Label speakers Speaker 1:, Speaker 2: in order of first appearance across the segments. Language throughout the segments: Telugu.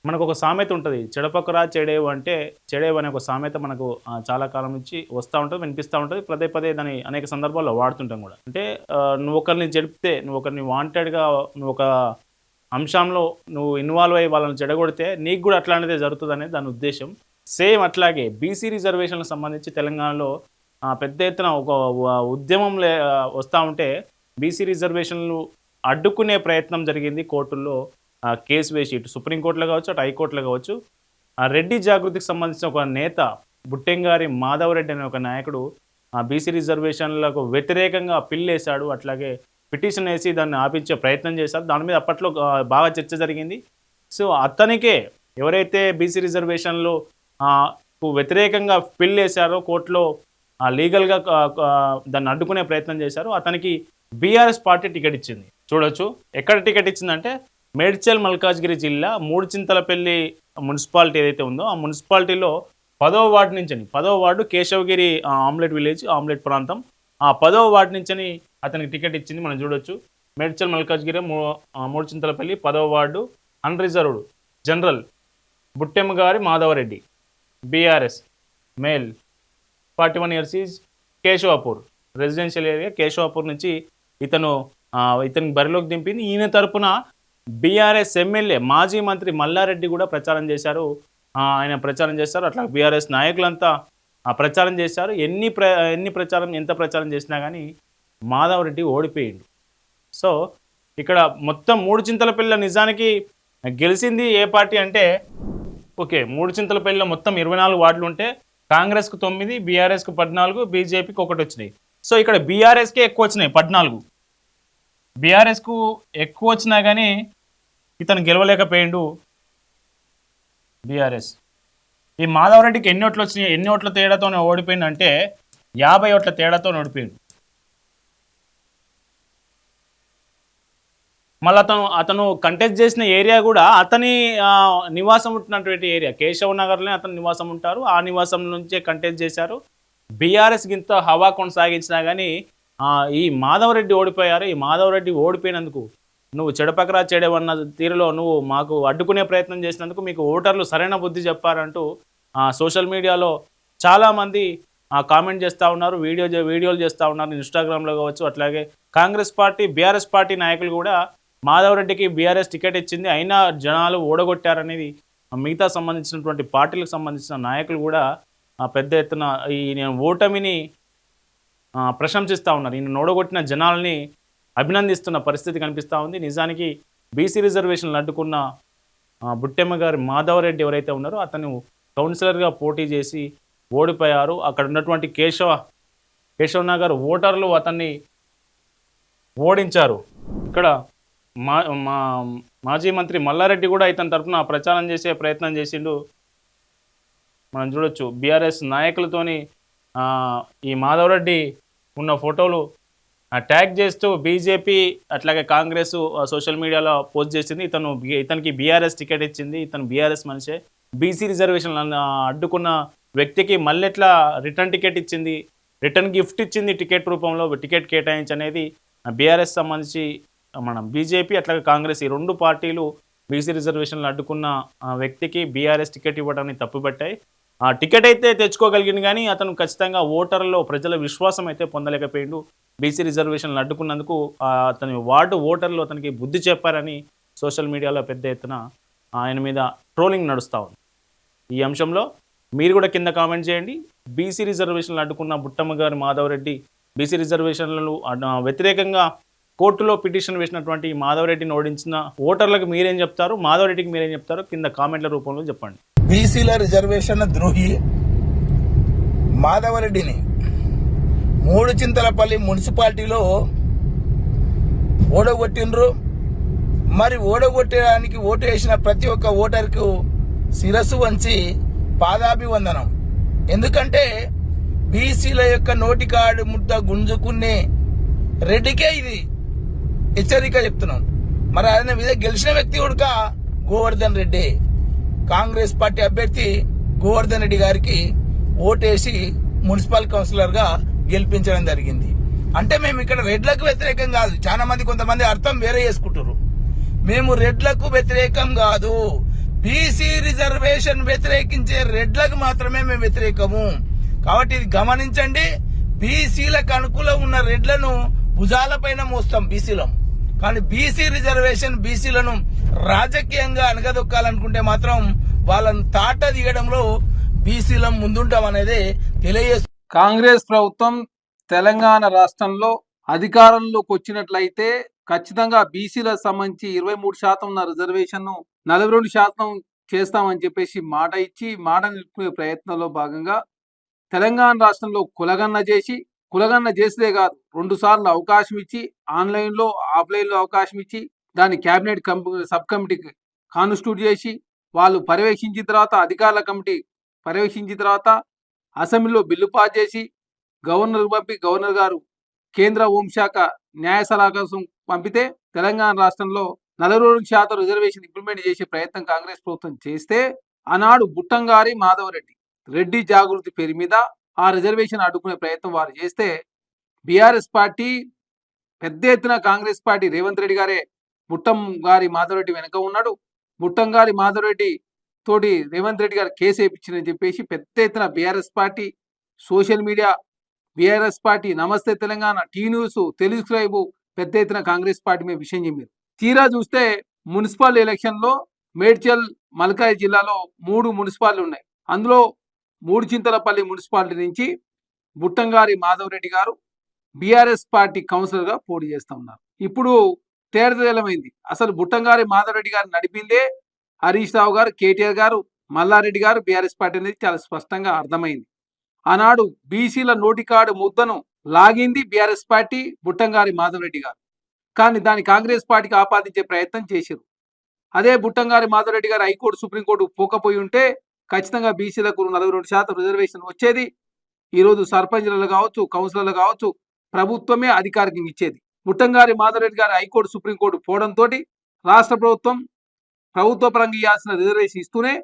Speaker 1: మనకు ఒక సామెత ఉంటుంది, చెడపక్కరా చెడేవు అంటే చెడేవు అనే ఒక సామెత మనకు చాలా కాలం నుంచి వస్తూ ఉంటుంది, వినిపిస్తూ ఉంటుంది. పదే పదే దాన్ని అనేక సందర్భాల్లో వాడుతుంటాం కూడా. అంటే నువ్వు ఒకరిని చెడిపితే, నువ్వు ఒకరిని వాంటెడ్గా నువ్వు ఒక అంశంలో నువ్వు ఇన్వాల్వ్ అయ్యి వాళ్ళని చెడగొడితే నీకు కూడా అట్లాంటిదే జరుగుతుంది అనేది దాని ఉద్దేశం. సేమ్ అట్లాగే బీసీ రిజర్వేషన్లకు సంబంధించి తెలంగాణలో పెద్ద ఎత్తున ఒక ఉద్యమం వస్తూ ఉంటే బీసీ రిజర్వేషన్లు అడ్డుకునే ప్రయత్నం జరిగింది. కోర్టుల్లో కేసు వేసి, ఇటు సుప్రీంకోర్టులో కావచ్చు, అటు హైకోర్టులో కావచ్చు. రెడ్డి జాగృతికి సంబంధించిన ఒక నేత బుట్టెంగారి మాధవరెడ్డి అనే ఒక నాయకుడు బీసీ రిజర్వేషన్లకు వ్యతిరేకంగా పిల్లేశాడు. అట్లాగే పిటిషన్ వేసి దాన్ని ఆపించే ప్రయత్నం చేశారు. దాని మీద అప్పట్లో బాగా చర్చ జరిగింది. సో అతనికే ఎవరైతే బీసీ రిజర్వేషన్లు వ్యతిరేకంగా పిల్లేశారో కోర్టులో లీగల్గా దాన్ని అడ్డుకునే ప్రయత్నం చేశారు. అతనికి బీఆర్ఎస్ పార్టీ టికెట్ ఇచ్చింది. చూడొచ్చు ఎక్కడ టికెట్ ఇచ్చిందంటే మేడ్చల్ మల్కాజ్గిరి జిల్లా మూడుచింతలపల్లి మున్సిపాలిటీ ఏదైతే ఉందో ఆ మున్సిపాలిటీలో 10వ వార్డు నుంచి, 10వ ward Keshavagiri omelette village, omelette ప్రాంతం, ఆ 10వ వార్డు నుంచి అతనికి టికెట్ ఇచ్చింది. మనం చూడొచ్చు మేడ్చల్ మల్కాజ్గిరి మూడుచింతలపల్లి 10వ ward unreserved general బుట్టెమ్మగారి Madhava Reddy, BRS, male, 41 years is, Keshavapur residential area, Keshavapur నుంచి ఇతనికి బరిలోకి దింపింది. ఈయన తరపున బీఆర్ఎస్ ఎమ్మెల్యే మాజీ మంత్రి మల్లారెడ్డి కూడా ప్రచారం చేశారు. ఆయన ప్రచారం చేశారు. అట్లా బీఆర్ఎస్ నాయకులంతా ప్రచారం చేశారు. ఎంత ప్రచారం చేసినా కానీ మాధవరెడ్డి ఓడిపోయిండు. సో ఇక్కడ మొత్తం మూడుచింతలపల్లిలో నిజానికి గెలిచింది ఏ పార్టీ అంటే, ఓకే, మూడుచింతలపల్లిలో మొత్తం 24 వార్డులు ఉంటే కాంగ్రెస్కు 9, బీఆర్ఎస్కు 14, బీజేపీకి 1 వచ్చినాయి. సో ఇక్కడ బీఆర్ఎస్కే ఎక్కువ వచ్చినాయి 14. బీఆర్ఎస్కు ఎక్కువ వచ్చినా కానీ ఇతను గెలవలేకపోయిండు బీఆర్ఎస్. ఈ మాధవరెడ్డికి ఎన్ని ఓట్లు వచ్చినాయి, ఎన్ని ఓట్ల తేడాతో ఓడిపోయిండు అంటే 50 ఓట్ల తేడాతో ఓడిపోయిండు. మళ్ళీ అతను కంటెస్ట్ చేసిన ఏరియా కూడా అతని నివాసం ఉంటున్నటువంటి ఏరియా, కేశవ్ నగర్లోనే అతను నివాసం ఉంటారు. ఆ నివాసం నుంచే కంటెస్ట్ చేశారు. బీఆర్ఎస్ గింత హవా కొనసాగించినా కానీ ఈ మాధవరెడ్డి ఓడిపోయారు. ఈ మాధవరెడ్డి ఓడిపోయినందుకు నువ్వు చెడపకరా చెడవన్న తీరులో నువ్వు మాకు అడ్డుకునే ప్రయత్నం చేసినందుకు మీకు ఓటర్లు సరైన బుద్ధి చెప్పారంటూ సోషల్ మీడియాలో చాలామంది కామెంట్ చేస్తూ ఉన్నారు, వీడియోలు చేస్తూ ఉన్నారు, ఇన్స్టాగ్రామ్లో కావచ్చు. అట్లాగే కాంగ్రెస్ పార్టీ, బీఆర్ఎస్ పార్టీ నాయకులు కూడా మాధవరెడ్డికి బీఆర్ఎస్ టికెట్ ఇచ్చింది, అయినా జనాలు ఓడగొట్టారనేది మిగతా సంబంధించినటువంటి పార్టీలకు సంబంధించిన నాయకులు కూడా పెద్ద ఎత్తున నేను ఓటమిని ప్రశంసిస్తూ ఉన్నారు. ఈయన ఓడగొట్టిన జనాల్ని అభినందిస్తున్న పరిస్థితి కనిపిస్తూ ఉంది. నిజానికి బీసీ రిజర్వేషన్లు అడ్డుకున్న బుట్టెమ్మ గారి మాధవరెడ్డి ఎవరైతే ఉన్నారో అతను కౌన్సిలర్గా పోటీ చేసి ఓడిపోయారు. అక్కడ ఉన్నటువంటి కేశవ్ నగర్ ఓటర్లు అతన్ని ఓడించారు. ఇక్కడ మాజీ మంత్రి మల్లారెడ్డి కూడా ఇతని తరఫున ప్రచారం చేసే ప్రయత్నం చేసిండు. మనం చూడొచ్చు బీఆర్ఎస్ నాయకులతోని ఈ మాధవరెడ్డి ఉన్న ఫోటోలు ట్యాగ్ చేస్తూ బీజేపీ అట్లాగే కాంగ్రెస్ సోషల్ మీడియాలో పోస్ట్ చేసింది. ఇతనికి బీఆర్ఎస్ టికెట్ ఇచ్చింది, ఇతను బీఆర్ఎస్ మనిషే. బీసీ రిజర్వేషన్ అడ్డుకున్న వ్యక్తికి మళ్ళీ ఎట్లా రిటర్న్ టికెట్ ఇచ్చింది, రిటర్న్ గిఫ్ట్ ఇచ్చింది టికెట్ రూపంలో, టికెట్ కేటాయించి అనేది బీఆర్ఎస్ సంబంధించి మనం బీజేపీ అట్లాగే కాంగ్రెస్ ఈ 2 పార్టీలు బీసీ రిజర్వేషన్లు అడ్డుకున్న వ్యక్తికి బీఆర్ఎస్ టికెట్ ఇవ్వడాన్ని తప్పుపట్టాయి. ఆ టికెట్ అయితే తెచ్చుకోగలిగింది కానీ అతను ఖచ్చితంగా ఓటర్లో ప్రజల విశ్వాసం అయితే పొందలేకపోయిండు. బీసీ రిజర్వేషన్లు అడ్డుకున్నందుకు అతని వార్డు ఓటర్లు అతనికి బుద్ధి చెప్పారని సోషల్ మీడియాలో పెద్ద ఎత్తున ఆయన మీద ట్రోలింగ్ నడుస్తూ ఉంది. ఈ అంశంలో మీరు కూడా కింద కామెంట్ చేయండి. బీసీ రిజర్వేషన్లు అడ్డుకున్న బుట్టమ్మ గారి మాధవరెడ్డి బీసీ రిజర్వేషన్లను వ్యతిరేకంగా కోర్టులో పిటిషన్ వేసినటువంటి మాధవరెడ్డిని ఓడించిన ఓటర్లకు మీరేం చెప్తారు, మాధవరెడ్డికి మీరేం చెప్తారో కింద కామెంట్ల రూపంలో చెప్పండి.
Speaker 2: బీసీల రిజర్వేషన్ ద్రోహి మాధవరెడ్డిని మూడుచింతలపల్లి మున్సిపాలిటీలో ఓడగొట్టిండ్రు. మరి ఓడగొట్టడానికి ఓటు వేసిన ప్రతి ఒక్క ఓటర్కు శిరస్సు వంచి పాదాభివందనం. ఎందుకంటే బీసీల యొక్క నోటికాడు ముద్ద గుంజుకునే రెడ్డికే ఇది హెచ్చరిక చెప్తున్నాం. మరి ఆయన మీద గెలిచిన వ్యక్తి ఉడక గోవర్ధన్ రెడ్డి, కాంగ్రెస్ పార్టీ అభ్యర్థి గోవర్ధన్ రెడ్డి గారికి ఓటేసి మున్సిపల్ కౌన్సిలర్ గా గెలిపించడం జరిగింది. అంటే మేము ఇక్కడ రెడ్లకు వ్యతిరేకం కాదు. చాలా మంది కొంతమంది అర్థం వేరే చేసుకుంటారు. మేము రెడ్లకు వ్యతిరేకం కాదు, బీసీ రిజర్వేషన్ వ్యతిరేకించే రెడ్లకు మాత్రమే మేము వ్యతిరేకము. కాబట్టి ఇది గమనించండి. బీసీలకు అనుకూలం ఉన్న రెడ్లను భుజాలపైన మోస్తాం బీసీలం. కానీ బీసీ రిజర్వేషన్ బీసీలను రాజకీయంగా అణగదొక్కాలనుకుంటే మాత్రం వాళ్ళను తాట దిగడంలో బీసీలం ముందుంటాం అనేది తెలియజేస్తుంది.
Speaker 3: కాంగ్రెస్ ప్రభుత్వం తెలంగాణ రాష్ట్రంలో అధికారంలోకి వచ్చినట్లయితే ఖచ్చితంగా బీసీలకు సంబంధించి 23% ఉన్న రిజర్వేషన్ 42% చేస్తామని చెప్పేసి మాట ఇచ్చి మాట నిలుపుకునే ప్రయత్నంలో భాగంగా తెలంగాణ రాష్ట్రంలో కులగన్న చేసేదే కాదు 2 సార్లు అవకాశం ఇచ్చి ఆన్లైన్లో ఆఫ్లైన్లో అవకాశం ఇచ్చి దాన్ని క్యాబినెట్ సబ్ కమిటీకి కాన్స్టిట్యూట్ చేసి వాళ్ళు పర్యవేక్షించిన తర్వాత అధికారుల కమిటీ పర్యవేక్షించిన తర్వాత అసెంబ్లీలో బిల్లు పాస్ చేసి గవర్నర్ పంపి గవర్నర్ గారు కేంద్ర హోంశాఖ న్యాయ సలహా కోసం పంపితే తెలంగాణ రాష్ట్రంలో 42% రిజర్వేషన్ ఇంప్లిమెంట్ చేసే ప్రయత్నం కాంగ్రెస్ ప్రభుత్వం చేస్తే ఆనాడు బుట్టంగారి మాధవరెడ్డి రెడ్డి జాగృతి పేరు మీద ఆ రిజర్వేషన్ అడ్డుకునే ప్రయత్నం వారు చేస్తే బీఆర్ఎస్ పార్టీ పెద్ద ఎత్తున కాంగ్రెస్ పార్టీ రేవంత్ రెడ్డి గారే బుట్టంగారి మాధవరెడ్డి వెనక ఉన్నాడు. బుట్టంగారి మాధవరెడ్డి తోటి రేవంత్ రెడ్డి గారు కేసు వేయించిందని చెప్పేసి పెద్ద ఎత్తున BRS party social media BRS party నమస్తే తెలంగాణ టీ న్యూస్ తెలుగు స్క్రైబు పెద్ద ఎత్తున కాంగ్రెస్ పార్టీ మీద విషయం చెప్పారు. తీరా చూస్తే మున్సిపల్ ఎలక్షన్లో మేడ్చల్ మల్కాయి జిల్లాలో 3 మున్సిపాలిటీ ఉన్నాయి. అందులో మూడుచింతలపల్లి మున్సిపాలిటీ నుంచి బుట్టంగారి మాధవరెడ్డి గారు బీఆర్ఎస్ పార్టీ కౌన్సిలర్గా పోటీ చేస్తూ ఉన్నారు. ఇప్పుడు తేడతెల్లమైంది. అసలు బుట్టంగారి మాధవరెడ్డి గారు నడిపిందే హరీష్ రావు గారు, కేటీఆర్ గారు, మల్లారెడ్డి గారు బీఆర్ఎస్ పార్టీ అనేది చాలా స్పష్టంగా అర్థమైంది. ఆనాడు బీసీల నోటికాడు ముద్దను లాగింది బీఆర్ఎస్ పార్టీ బుట్టంగారి మాధవరెడ్డి గారు. కానీ దాన్ని కాంగ్రెస్ పార్టీకి ఆపాదించే ప్రయత్నం చేశారు. అదే బుట్టంగారి మాధవరెడ్డి గారు హైకోర్టు సుప్రీంకోర్టు పోకపోయి ఉంటే ఖచ్చితంగా బీసీలకు 42% రిజర్వేషన్ వచ్చేది. ఈరోజు సర్పంచ్లు కావచ్చు, కౌన్సిలర్లు కావచ్చు, ప్రభుత్వమే అధికారికంగా ఇచ్చేది. బుట్టంగారి మాధవరెడ్డి గారు హైకోర్టు సుప్రీంకోర్టు పోవడంతో రాష్ట్ర ప్రభుత్వం ప్రభుత్వ పరంగా ఇవ్వాల్సిన రిజర్వేషన్ ఇస్తూనే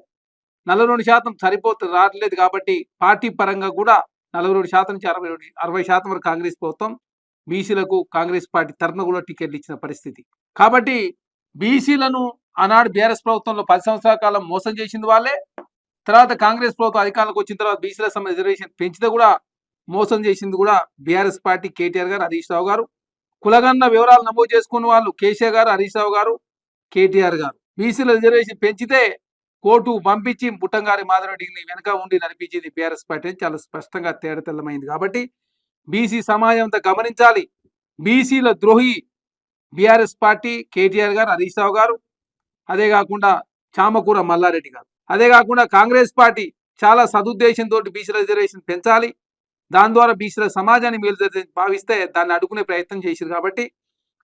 Speaker 3: 42% రావట్లేదు. కాబట్టి పార్టీ పరంగా కూడా 42% నుంచి 60% వరకు కాంగ్రెస్ ప్రభుత్వం బీసీలకు కాంగ్రెస్ పార్టీ తరఫున కూడా టికెట్లు ఇచ్చిన పరిస్థితి. కాబట్టి బీసీలను ఆనాడు బీఆర్ఎస్ ప్రభుత్వంలో 10 సంవత్సరాల కాలం మోసం చేసింది వాళ్ళే. తర్వాత కాంగ్రెస్ ప్రభుత్వం అధికారంలోకి వచ్చిన తర్వాత బీసీలకు సంబంధించిన రిజర్వేషన్ పెంచితే కూడా మోసం చేసింది కూడా బీఆర్ఎస్ పార్టీ కేటీఆర్ గారు, హరీష్ రావు గారు. కులగన్న వివరాలు నమోదు చేసుకున్న వాళ్ళు కేసీఆర్ గారు, హరీష్ రావు గారు, కేటీఆర్ గారు. బీసీల రిజర్వేషన్ పెంచితే కోర్టు పంపించి బుట్టంగారి మాధవరెడ్డిని వెనక ఉండి నడిపించింది బీఆర్ఎస్ పార్టీ చాలా స్పష్టంగా తేడతెల్లమైంది. కాబట్టి బీసీ సమాజం అంతా గమనించాలి. బీసీల ద్రోహి బీఆర్ఎస్ పార్టీ కేటీఆర్ గారు, హరీష్ రావు గారు, అదే కాకుండా చామకూర మల్లారెడ్డి గారు. అదే కాకుండా కాంగ్రెస్ పార్టీ చాలా సదుద్దేశంతో బీసీల రిజర్వేషన్ పెంచాలి, దాని ద్వారా బీసీల సమాజాన్ని మేలు భావిస్తే దాన్ని అడ్డుకునే ప్రయత్నం చేశారు. కాబట్టి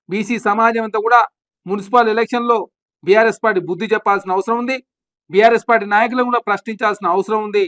Speaker 3: బీసీ సమాజం అంతా కూడా మున్సిపల్ ఎలక్షన్లో బీఆర్ఎస్ పార్టీ బుద్ధి చెప్పాల్సిన అవసరం ఉంది. బీఆర్ఎస్ పార్టీ నాయకులను కూడా ప్రశ్నించాల్సిన అవసరం ఉంది.